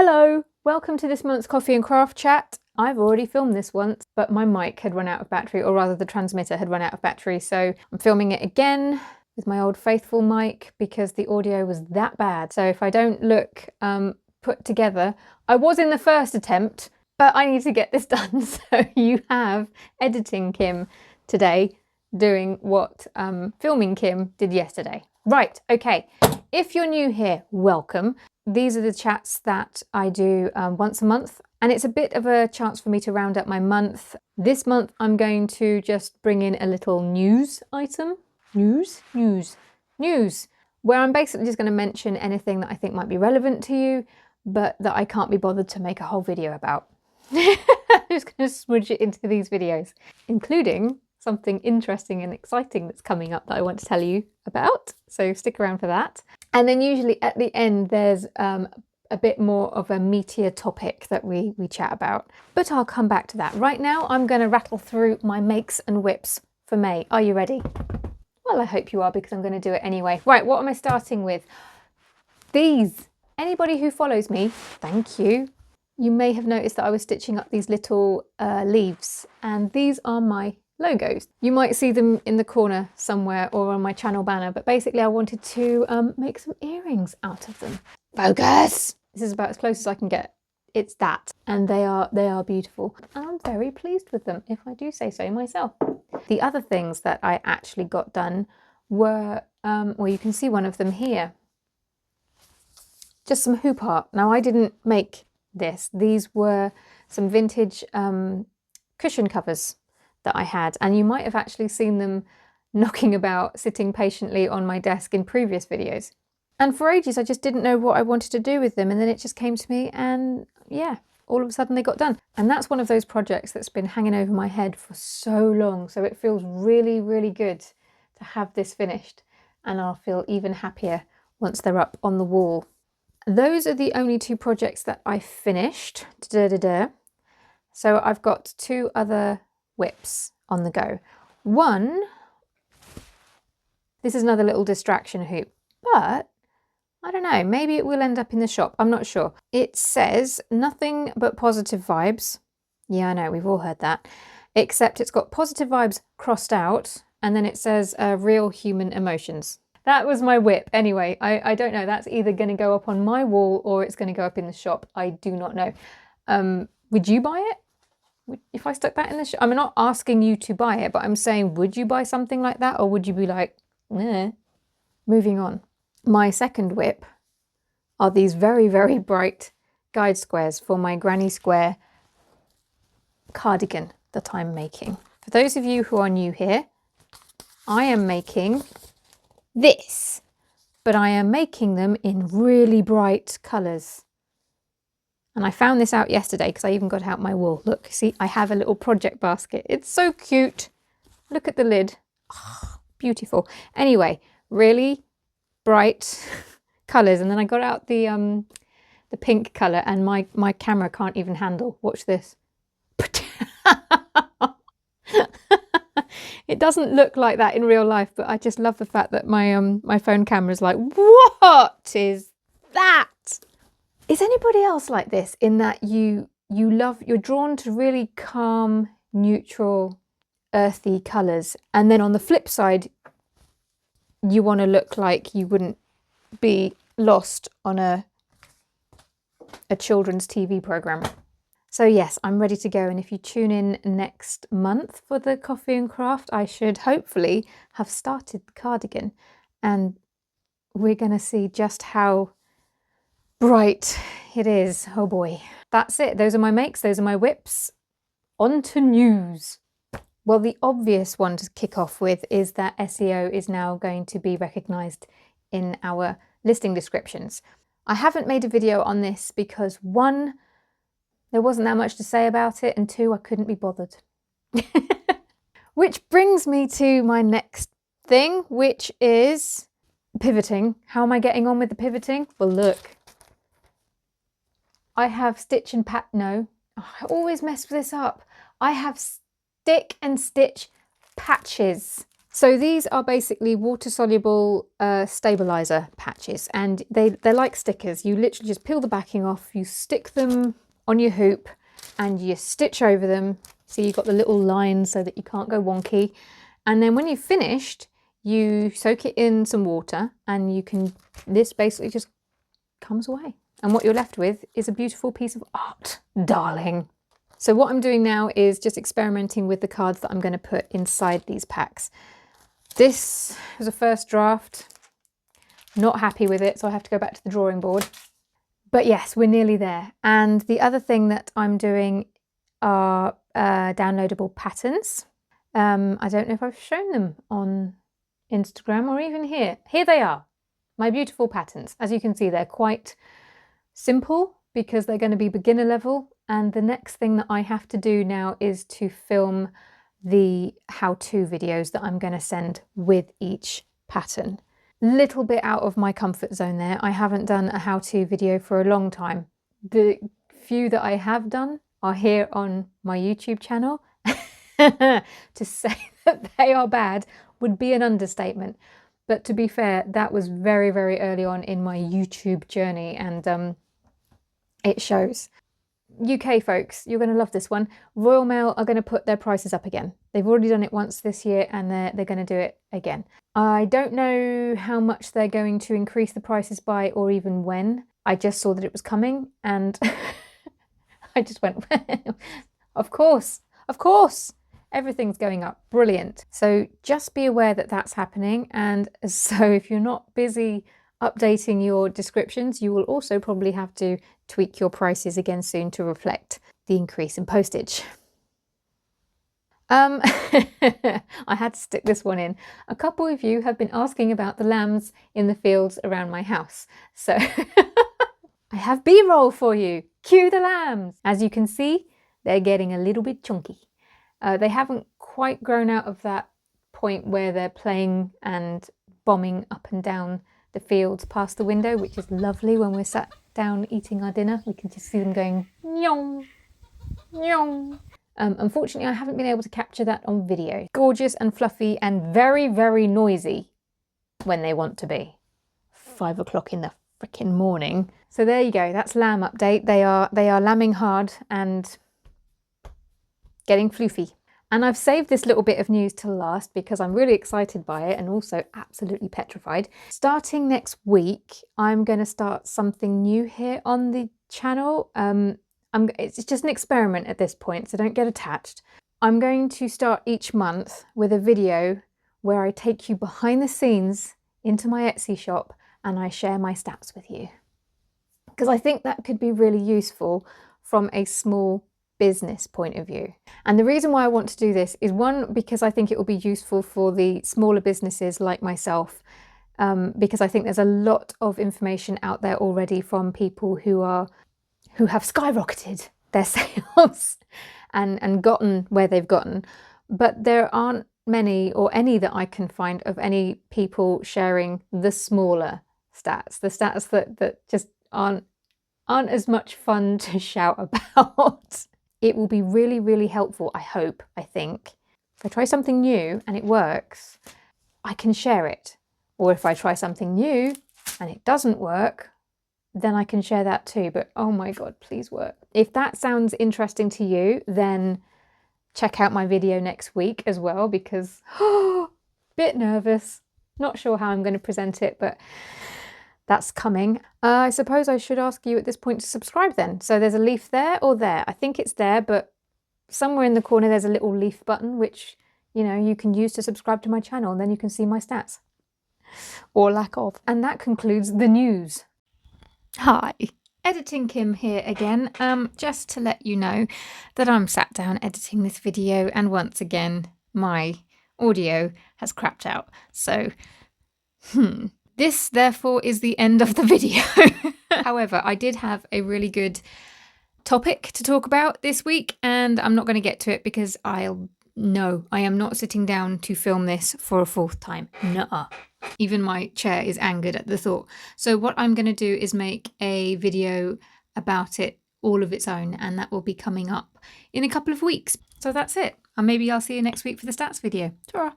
Hello, welcome to this month's Coffee and Craft chat. I've already filmed this once, but my mic had run out of battery, or rather the transmitter had run out of battery, so I'm filming it again with my old faithful mic because the audio was that bad. So if I don't look put together, I was in the first attempt, but I need to get this done. So you have editing Kim today doing what filming Kim did yesterday. Right, okay. If you're new here, welcome. These are the chats that I do once a month, and it's a bit of a chance for me to round up my month. This month I'm going to just bring in a little news item. News, where I'm basically just going to mention anything that I think might be relevant to you, but that I can't be bothered to make a whole video about. I'm just going to smudge it into these videos, including something interesting and exciting that's coming up that I want to tell you about, so stick around for that. And then usually at the end there's a bit more of a meatier topic that we chat about, but I'll come back to that. Right now I'm going to rattle through my makes and whips for May. Are you ready? Well, I hope you are, because I'm going to do it anyway. Right, what am I starting with? These. Anybody who follows me, thank you. You may have noticed that I was stitching up these little leaves, and these are my logos. You might see them in the corner somewhere or on my channel banner, but basically I wanted to make some earrings out of them. Focus! This is about as close as I can get. It's that. And they are beautiful. I'm very pleased with them, if I do say so myself. The other things that I actually got done were, well, you can see one of them here. Just some hoop art. Now, I didn't make this. These were some vintage cushion covers that I had, and you might have actually seen them knocking about, sitting patiently on my desk in previous videos. And for ages I just didn't know what I wanted to do with them, and then it just came to me, and yeah, all of a sudden they got done. And that's one of those projects that's been hanging over my head for so long, so it feels really, really good to have this finished, and I'll feel even happier once they're up on the wall. Those are the only two projects that I finished. So I've got two other whips on the go. One, this is another little distraction hoop, but I don't know, maybe it will end up in the shop, I'm not sure. It says nothing but positive vibes. Yeah, I know, we've all heard that. Except it's got positive vibes crossed out, and then it says real human emotions. That was my whip. Anyway, I don't know, that's either going to go up on my wall or it's going to go up in the shop. I do not know. Would you buy it? If I stuck that in the shop? I'm not asking you to buy it, but I'm saying, would you buy something like that, or would you be like, eh? Moving on. My second whip are these very, very bright guide squares for my granny square cardigan that I'm making. For those of you who are new here, I am making this, but I am making them in really bright colours. And I found this out yesterday because I even got out my wool. Look, see, I have a little project basket. It's so cute. Look at the lid. Oh, beautiful. Anyway, really bright colours. And then I got out the pink colour, and my camera can't even handle. Watch this. It doesn't look like that in real life, but I just love the fact that my phone camera is like, what is that? Is anybody else like this, in that you're drawn to really calm, neutral, earthy colours, and then on the flip side, you want to look like you wouldn't be lost on a children's TV programme? So yes, I'm ready to go, and if you tune in next month for the Coffee and Craft, I should hopefully have started the cardigan, and we're going to see just how bright it is. Oh boy. That's it. Those are my makes. Those are my whips. On to news. Well, the obvious one to kick off with is that SEO is now going to be recognised in our listing descriptions. I haven't made a video on this because, one, there wasn't that much to say about it, and two, I couldn't be bothered. Which brings me to my next thing, which is pivoting. How am I getting on with the pivoting? Well, look. I have stitch and no, I always mess this up. I have stick and stitch patches. So these are basically water-soluble stabilizer patches, and they're like stickers. You literally just peel the backing off, you stick them on your hoop, and you stitch over them. So you've got the little lines so that you can't go wonky. And then when you've finished, you soak it in some water, and this basically just comes away. And what you're left with is a beautiful piece of art, darling. So what I'm doing now is just experimenting with the cards that I'm going to put inside these packs. This was a first draft. Not happy with it, so I have to go back to the drawing board. But yes, we're nearly there. And the other thing that I'm doing are downloadable patterns. I don't know if I've shown them on Instagram or even here. Here they are, my beautiful patterns. As you can see, they're quite simple because they're going to be beginner level. And the next thing that I have to do now is to film the how-to videos that I'm going to send with each pattern. Little bit out of my comfort zone there. I haven't done a how-to video for a long time. The few that I have done are here on my YouTube channel. To say that they are bad would be an understatement. But to be fair, that was very, very early on in my YouTube journey, and it shows. UK folks, you're going to love this one. Royal Mail are going to put their prices up again. They've already done it once this year, and they're going to do it again. I don't know how much they're going to increase the prices by or even when. I just saw that it was coming, and I just went, of course, everything's going up. Brilliant. So just be aware that that's happening. And so if you're not busy updating your descriptions, you will also probably have to tweak your prices again soon to reflect the increase in postage. I had to stick this one in. A couple of you have been asking about the lambs in the fields around my house. So I have B-roll for you. Cue the lambs. As you can see, they're getting a little bit chunky. They haven't quite grown out of that point where they're playing and bombing up and down the fields past the window, which is lovely when we're sat down eating our dinner. We can just see them going nyong, nyong. Unfortunately, I haven't been able to capture that on video. Gorgeous and fluffy and very, very noisy when they want to be. 5 o'clock in the frickin' morning. So there you go. That's lamb update. They are lambing hard and getting floofy. And I've saved this little bit of news till last because I'm really excited by it and also absolutely petrified. Starting next week, I'm going to start something new here on the channel. It's just an experiment at this point, so don't get attached. I'm going to start each month with a video where I take you behind the scenes into my Etsy shop and I share my stats with you. Because I think that could be really useful from a small business point of view. And the reason why I want to do this is, one, because I think it will be useful for the smaller businesses like myself, because I think there's a lot of information out there already from people who have skyrocketed their sales and gotten where they've gotten, but there aren't many or any that I can find of any people sharing the smaller stats, the stats that just aren't as much fun to shout about. It will be really, really helpful, I think. If I try something new and it works, I can share it. Or if I try something new and it doesn't work, then I can share that too. But oh my God, please work. If that sounds interesting to you, then check out my video next week as well, because bit nervous. Not sure how I'm going to present it, but that's coming. I suppose I should ask you at this point to subscribe then. So there's a leaf there or there. I think it's there, but somewhere in the corner there's a little leaf button, which, you know, you can use to subscribe to my channel, and then you can see my stats. Or lack of. And that concludes the news. Hi. Editing Kim here again. Just to let you know that I'm sat down editing this video, and once again, my audio has crapped out. So, This, therefore, is the end of the video. However, I did have a really good topic to talk about this week, and I'm not going to get to it because I am not sitting down to film this for a 4th time. Nuh-uh. Even my chair is angered at the thought. So what I'm going to do is make a video about it all of its own, and that will be coming up in a couple of weeks. So that's it. And maybe I'll see you next week for the stats video. Ta-ra!